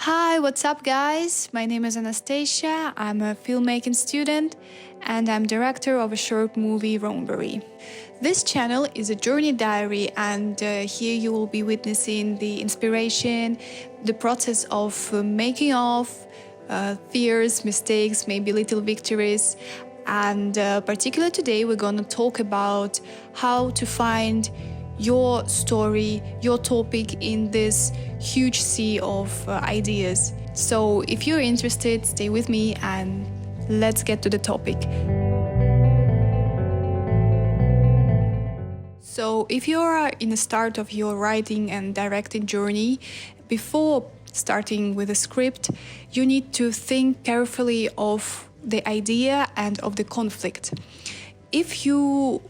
Hi, what's up, guys? My name is Anastasia. I'm a filmmaking student and I'm director of a short movie, Rowanberry. This channel is a journey diary, and here you will be witnessing the inspiration, the process of making of, fears, mistakes, maybe little victories. And particularly today, we're going to talk about how to find your story, your topic in this huge sea of ideas. So if you're interested, stay with me and let's get to the topic. So if you are in the start of your writing and directing journey, before starting with a script, you need to think carefully of the idea and of the conflict. If you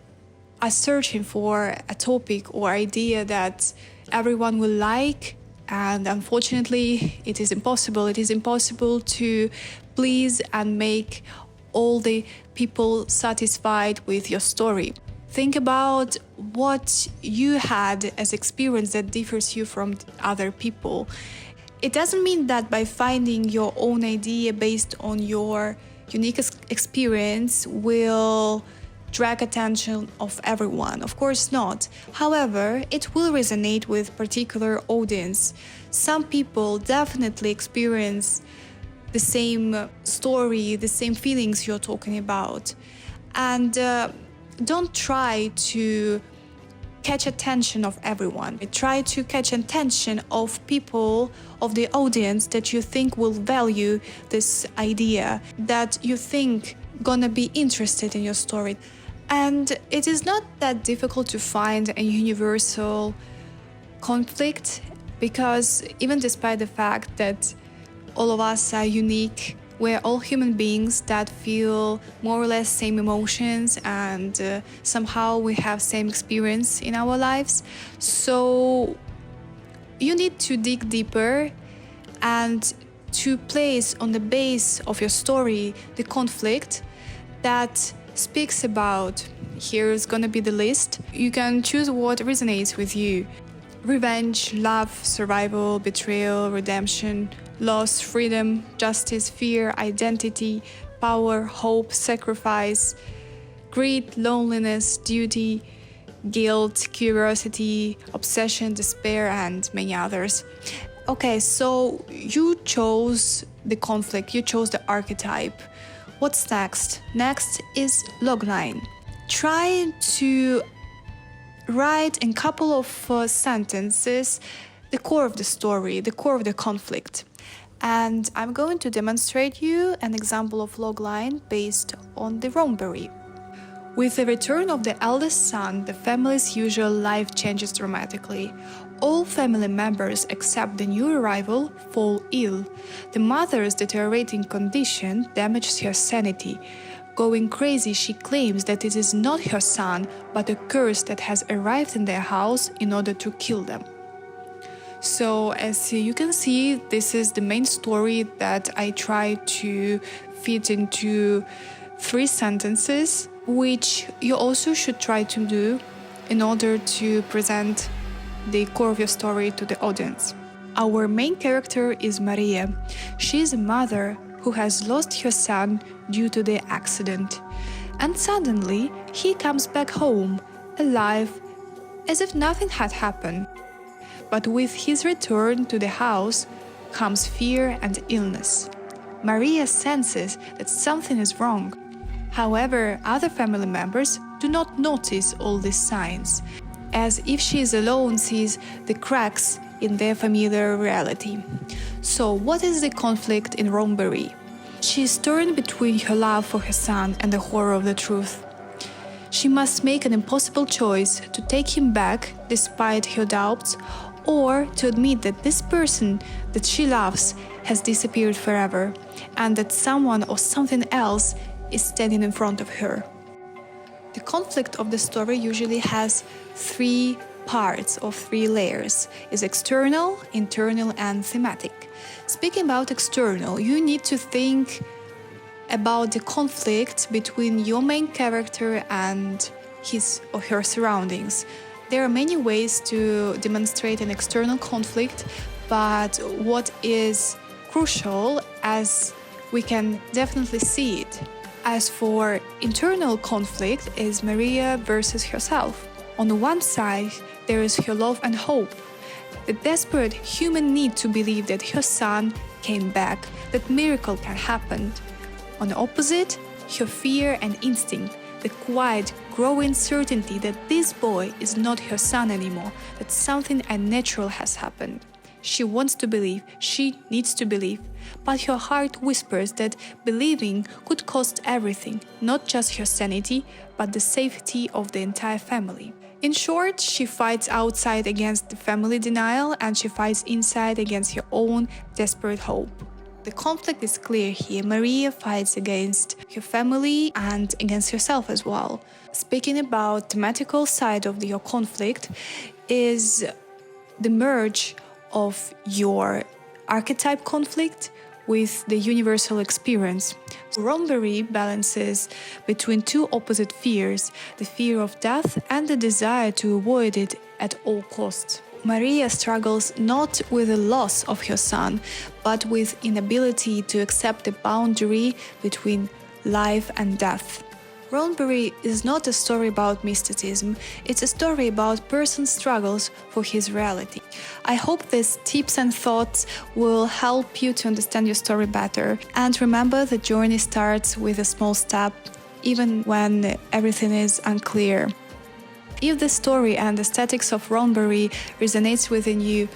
are searching for a topic or idea that everyone will like, and unfortunately it is impossible to please and make all the people satisfied with your story. Think about what you had as experience that differs you from other people. It doesn't mean that by finding your own idea based on your unique experience will drag attention of everyone. Of course not. However, it will resonate with particular audience. Some people definitely experience the same story, the same feelings you're talking about. And don't try to catch attention of everyone. Try to catch attention of people, of the audience that you think will value this idea, that you think gonna be interested in your story. And it is not that difficult to find a universal conflict, because even despite the fact that all of us are unique, we're all human beings that feel more or less same emotions, and somehow we have same experience in our lives. So you need to dig deeper and to place on the base of your story the conflict that speaks about. Here's gonna be the list. You can choose what resonates with you: revenge, love, survival, betrayal, redemption, loss, freedom, justice, fear, identity, power, hope, sacrifice, greed, loneliness, duty, guilt, curiosity, obsession, despair, and many others. Okay, so you chose the conflict, you chose the archetype. What's next? Next is logline. Try to write in a couple of sentences the core of the story, the core of the conflict. And I'm going to demonstrate you an example of logline based on the Rowanberry. With the return of the eldest son, the family's usual life changes dramatically. All family members except the new arrival fall ill. The mother's deteriorating condition damages her sanity. Going crazy, she claims that it is not her son, but a curse that has arrived in their house in order to kill them. So, as you can see, this is the main story that I try to fit into 3 sentences, which you also should try to do in order to present the core of your story to the audience. Our main character is Maria. She is a mother who has lost her son due to the accident. And suddenly, he comes back home, alive, as if nothing had happened. But with his return to the house comes fear and illness. Maria senses that something is wrong. However, other family members do not notice all these signs, as if she is alone sees the cracks in their familiar reality. So what is the conflict in Rowanberry? She is torn between her love for her son and the horror of the truth. She must make an impossible choice to take him back despite her doubts, or to admit that this person that she loves has disappeared forever, and that someone or something else is standing in front of her. The conflict of the story usually has 3 parts or 3 layers: is external, internal, and thematic. Speaking about external, you need to think about the conflict between your main character and his or her surroundings. There are many ways to demonstrate an external conflict, but what is crucial, as we can definitely see it. As for internal conflict, is Maria versus herself. On the one side, there is her love and hope, the desperate human need to believe that her son came back, that miracle can happen. On the opposite, her fear and instinct, the quiet, growing certainty that this boy is not her son anymore, that something unnatural has happened. She wants to believe, she needs to believe, but her heart whispers that believing could cost everything, not just her sanity, but the safety of the entire family. In short, she fights outside against the family denial, and she fights inside against her own desperate hope. The conflict is clear here. Maria fights against her family and against herself as well. Speaking about the thematical side of your conflict is the merge of your archetype conflict with the universal experience. Rowanberry balances between two opposite fears, the fear of death and the desire to avoid it at all costs. Maria struggles not with the loss of her son, but with inability to accept the boundary between life and death. Rowanberry is not a story about mysticism, it's a story about person's struggles for his reality. I hope these tips and thoughts will help you to understand your story better. And remember, the journey starts with a small step, even when everything is unclear. If the story and aesthetics of Rowanberry resonates within you,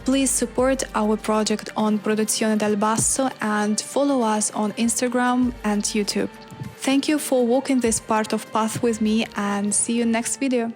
please support our project on produzionedalbasso and follow us on Instagram and YouTube. Thank you for walking this part of path with me, and see you next video.